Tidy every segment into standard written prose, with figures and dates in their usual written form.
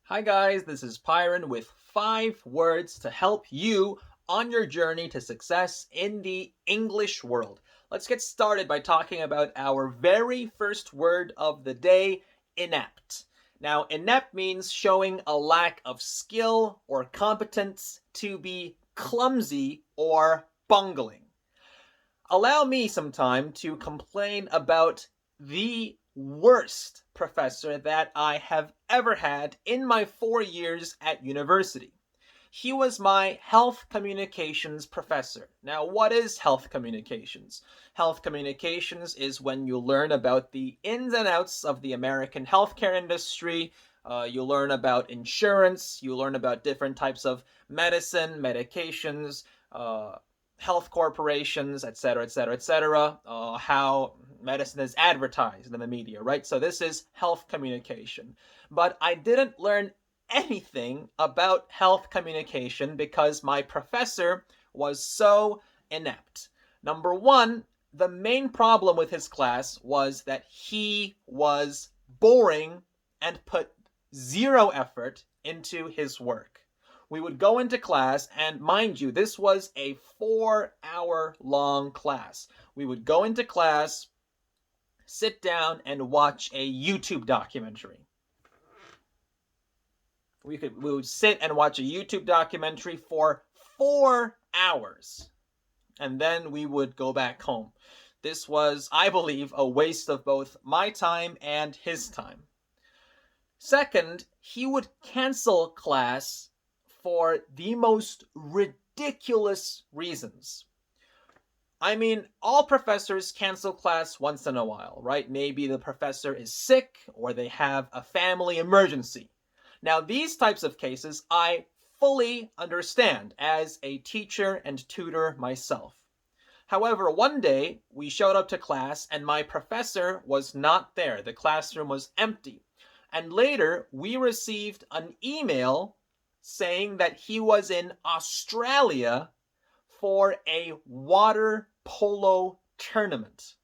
Hi guys, this is Pyron with 5 words to help you on your journey to success in the English world. Let's get started by talking about our very first word of the day, inept. Now, inept means showing a lack of skill or competence, to be clumsy or bungling. Allow me some time to complain about the worst professor that I have ever had in my 4 years at university. He was my health communications professor. Now, what is health communications? Health communications is when you learn about the ins and outs of the American healthcare industry. You learn about insurance, you learn about different types of medicine, medications, health corporations, etc., etc., etc., how medicine is advertised in the media, right? So this is health communication. But I didn't learn anything about health communication because my professor was so inept. Number one, the main problem with his class was that he was boring and put zero effort into his work. We would go into class, and mind you, this was a 4 hour long class. We would go into class, sit down, and watch a YouTube documentary. We would sit and watch a YouTube documentary for 4 hours, and then we would go back home. This was, I believe, a waste of both my time and his time. Second, he would cancel class for the most ridiculous reasons. I mean, all professors cancel class once in a while, right? Maybe the professor is sick or they have a family emergency. Now, these types of cases I fully understand as a teacher and tutor myself. However, one day we showed up to class and my professor was not there. The classroom was empty. And later we received an email saying that he was in Australia for a water polo tournament.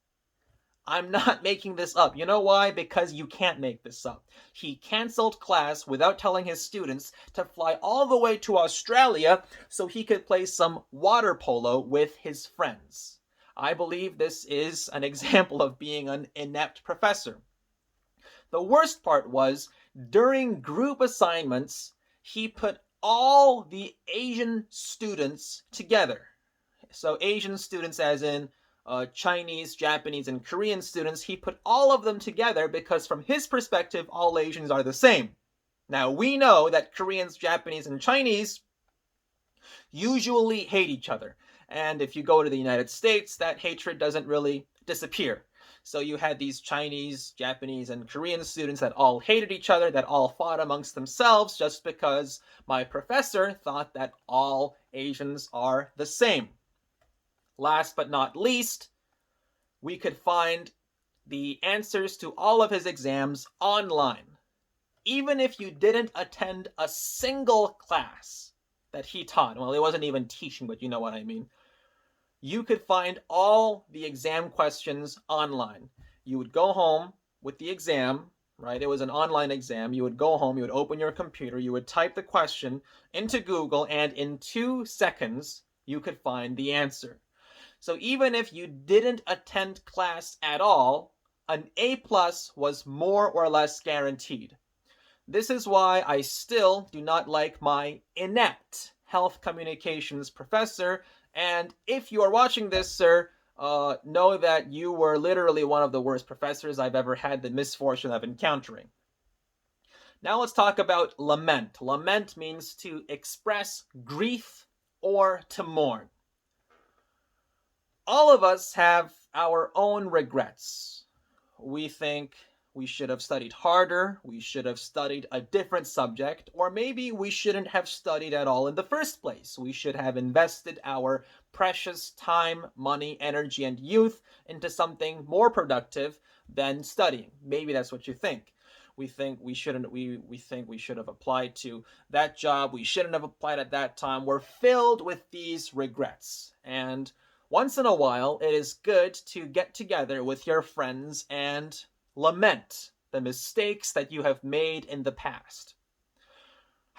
I'm not making this up. You know why? Because you can't make this up. He canceled class without telling his students to fly all the way to Australia so he could play some water polo with his friends. I believe this is an example of being an inept professor. The worst part was, during group assignments, he put all the Asian students together. So Asian students as in Chinese, Japanese, and Korean students, he put all of them together because from his perspective, all Asians are the same. Now, we know that Koreans, Japanese, and Chinese usually hate each other. And if you go to the United States, that hatred doesn't really disappear. So you had these Chinese, Japanese, and Korean students that all hated each other, that all fought amongst themselves just because my professor thought that all Asians are the same. Last but not least, we could find the answers to all of his exams online. Even if you didn't attend a single class that he taught, well, he wasn't even teaching, but you know what I mean. You could find all the exam questions online. You would go home with the exam, right? It was an online exam. You would go home, you would open your computer, you would type the question into Google, and in 2 seconds, you could find the answer. So even if you didn't attend class at all, an A+ was more or less guaranteed. This is why I still do not like my inept health communications professor. And if you are watching this, sir, know that you were literally one of the worst professors I've ever had the misfortune of encountering. Now let's talk about lament. Lament means to express grief or to mourn. All of us have our own regrets. We think we should have studied harder, we should have studied a different subject, or maybe we shouldn't have studied at all in the first place. We should have invested our precious time, money, energy, and youth into something more productive than studying. Maybe that's what you think. We think we shouldn't. We think we should have applied to that job. We shouldn't have applied at that time. We're filled with these regrets, and once in a while, it is good to get together with your friends and lament the mistakes that you have made in the past.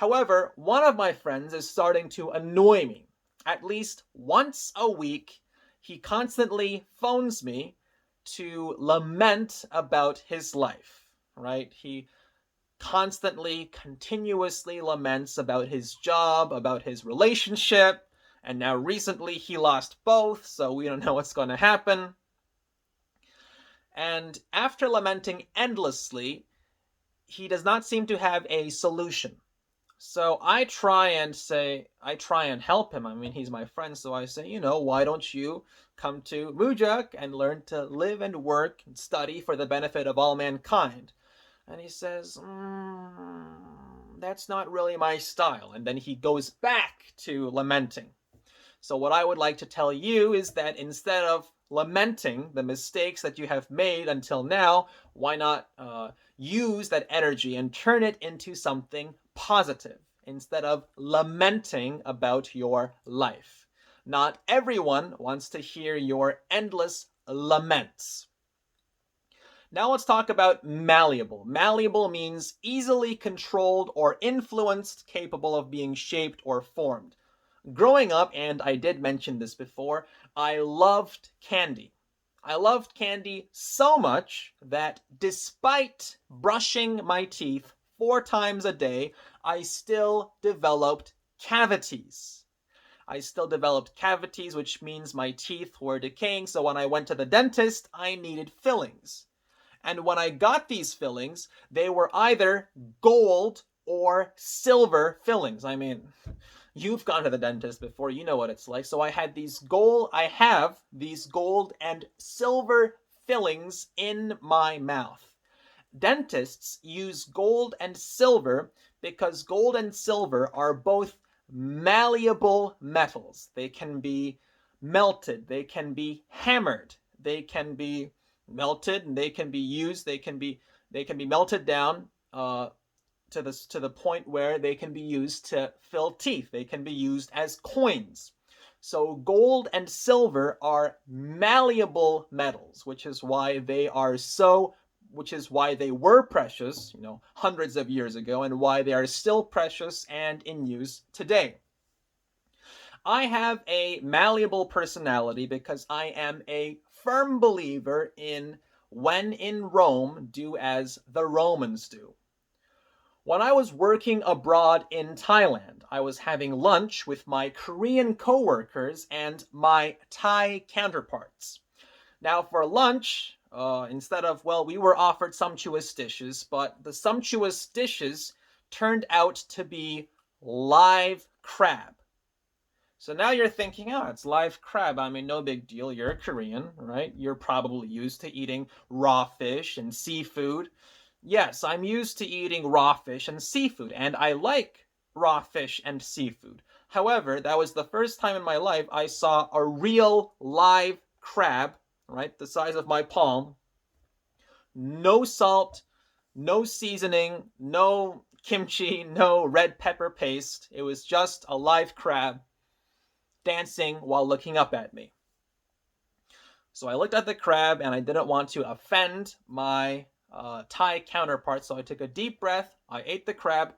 However, one of my friends is starting to annoy me. At least once a week, he constantly phones me to lament about his life, right? He constantly, continuously laments about his job, about his relationship, and now recently he lost both, so we don't know what's going to happen. And after lamenting endlessly, he does not seem to have a solution. So I try and help him. I mean, he's my friend, so I say, why don't you come to Mujak and learn to live and work and study for the benefit of all mankind? And he says, that's not really my style. And then he goes back to lamenting. So what I would like to tell you is that instead of lamenting the mistakes that you have made until now, why not use that energy and turn it into something positive instead of lamenting about your life. Not everyone wants to hear your endless laments. Now let's talk about malleable. Malleable means easily controlled or influenced, capable of being shaped or formed. Growing up, and I did mention this before, I loved candy. I loved candy so much that despite brushing my teeth 4 times a day, I still developed cavities. Which means my teeth were decaying, so when I went to the dentist, I needed fillings. And when I got these fillings, they were either gold or silver fillings. I mean, you've gone to the dentist before, you know what it's like. So I have these gold and silver fillings in my mouth. Dentists use gold and silver because gold and silver are both malleable metals. They can be melted, they can be hammered, they can be melted, and they can be used. They can be melted down to the point where they can be used to fill teeth. They can be used as coins. So gold and silver are malleable metals, which is why they were precious, hundreds of years ago, and why they are still precious and in use today. I have a malleable personality because I am a firm believer in when in Rome, do as the Romans do. When I was working abroad in Thailand, I was having lunch with my Korean coworkers and my Thai counterparts. Now for lunch, we were offered sumptuous dishes, but the sumptuous dishes turned out to be live crab. So now you're thinking, it's live crab. I mean, no big deal. You're Korean, right? You're probably used to eating raw fish and seafood. Yes, I'm used to eating raw fish and seafood, and I like raw fish and seafood. However, that was the first time in my life I saw a real live crab, right? The size of my palm. No salt, no seasoning, no kimchi, no red pepper paste. It was just a live crab dancing while looking up at me. So I looked at the crab and I didn't want to offend my Thai counterpart, so I took a deep breath. I ate the crab,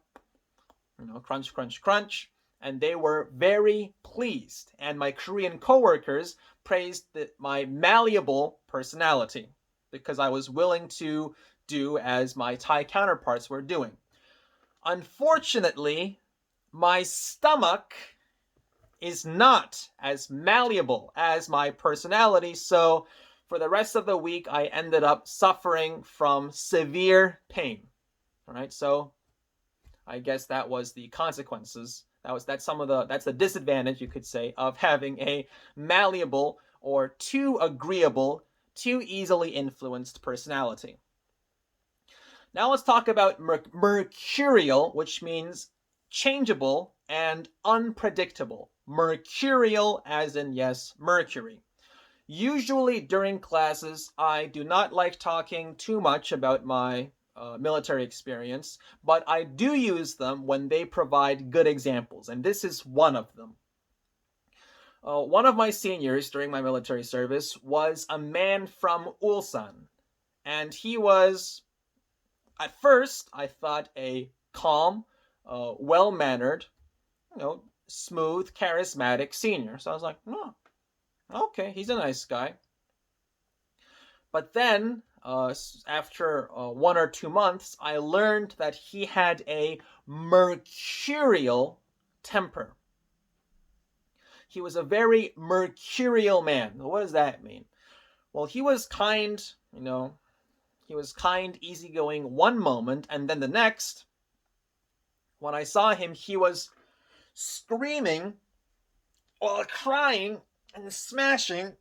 crunch, crunch, crunch, and they were very pleased. And my Korean coworkers praised my malleable personality because I was willing to do as my Thai counterparts were doing. Unfortunately, my stomach is not as malleable as my personality, so for the rest of the week, I ended up suffering from severe pain. All right, so I guess that was the consequences. That's the disadvantage, you could say, of having a malleable or too agreeable, too easily influenced personality. Now let's talk about mercurial, which means changeable and unpredictable. Mercurial as in, yes, Mercury. Usually during classes, I do not like talking too much about my military experience, but I do use them when they provide good examples, and this is one of them. One of my seniors during my military service was a man from Ulsan, and he was, at first, I thought, a calm, well-mannered, smooth, charismatic senior. So I was like, oh, okay, he's a nice guy. But then, after 1 or 2 months, I learned that he had a mercurial temper. He was a very mercurial man. What does that mean? Well, he was kind, easygoing one moment, and then the next, when I saw him, he was screaming or crying and smashing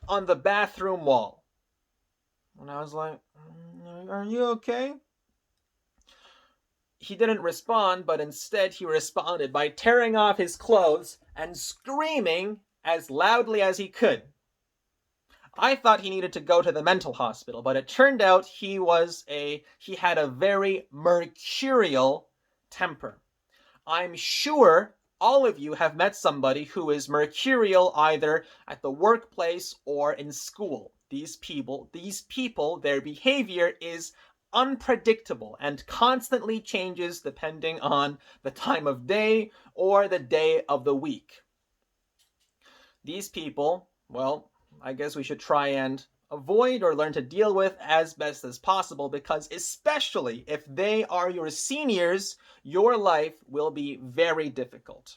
on the bathroom wall. And I was like, are you okay? He didn't respond, but instead he responded by tearing off his clothes and screaming as loudly as he could. I thought he needed to go to the mental hospital, but it turned out he had a very mercurial temper. I'm sure all of you have met somebody who is mercurial either at the workplace or in school. These people, their behavior is unpredictable and constantly changes depending on the time of day or the day of the week. These people, well, I guess we should try and avoid or learn to deal with as best as possible, because especially if they are your seniors, your life will be very difficult.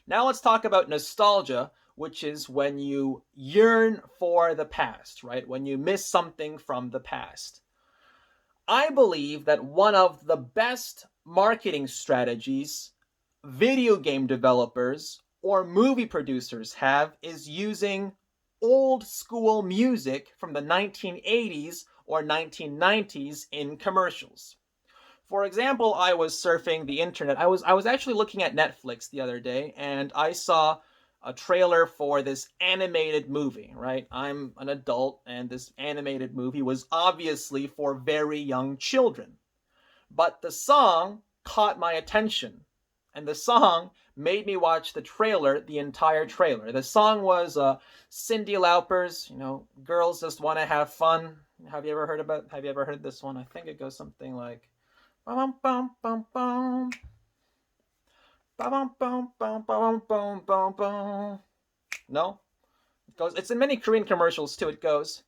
Now let's talk about nostalgia, which is when you yearn for the past, right? When you miss something from the past. I believe that one of the best marketing strategies video game developers or movie producers have is using old school music from the 1980s or 1990s in commercials. For example, I was surfing the internet. I was actually looking at Netflix the other day, and I saw a trailer for this animated movie, right? I'm an adult, and this animated movie was obviously for very young children. But the song caught my attention, and the song made me watch the entire trailer. The song was Cyndi Lauper's, Girls Just Want to Have Fun. Have you ever heard this one? I think it goes something like, bum bum bum bum. Bum bum bum bum bum bum bum. No? It's in many Korean commercials too. It goes,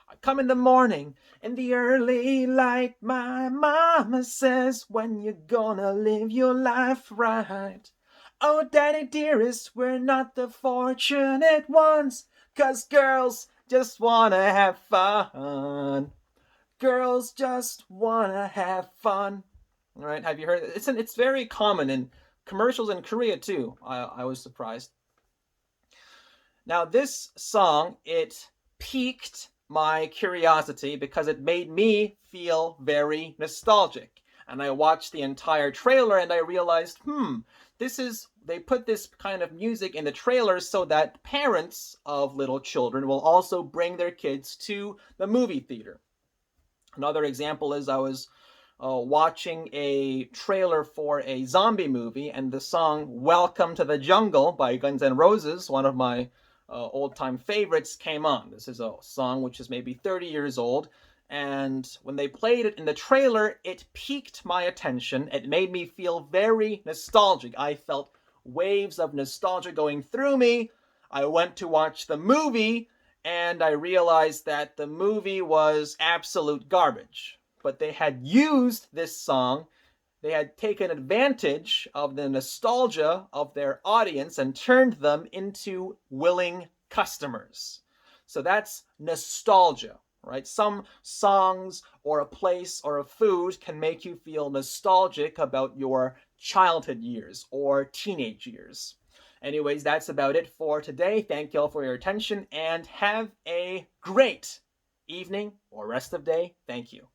I come in the morning, in the early light, my mama says, when you gonna live your life right? Oh, daddy dearest, we're not the fortunate ones, 'cause girls just wanna have fun. Girls just wanna have fun. All right, have you heard it? It's very common in commercials in Korea too. I was surprised. Now this song, it piqued my curiosity because it made me feel very nostalgic. And I watched the entire trailer and I realized, they put this kind of music in the trailer so that parents of little children will also bring their kids to the movie theater. Another example is I was watching a trailer for a zombie movie, and the song Welcome to the Jungle by Guns N' Roses, one of my old-time favorites, came on. This is a song which is maybe 30 years old, and when they played it in the trailer, it piqued my attention. It made me feel very nostalgic. I felt waves of nostalgia going through me. I went to watch the movie, and I realized that the movie was absolute garbage. But they had used this song, they had taken advantage of the nostalgia of their audience and turned them into willing customers. So that's nostalgia, right? Some songs or a place or a food can make you feel nostalgic about your childhood years or teenage years. Anyways, that's about it for today. Thank you all for your attention and have a great evening or rest of day. Thank you.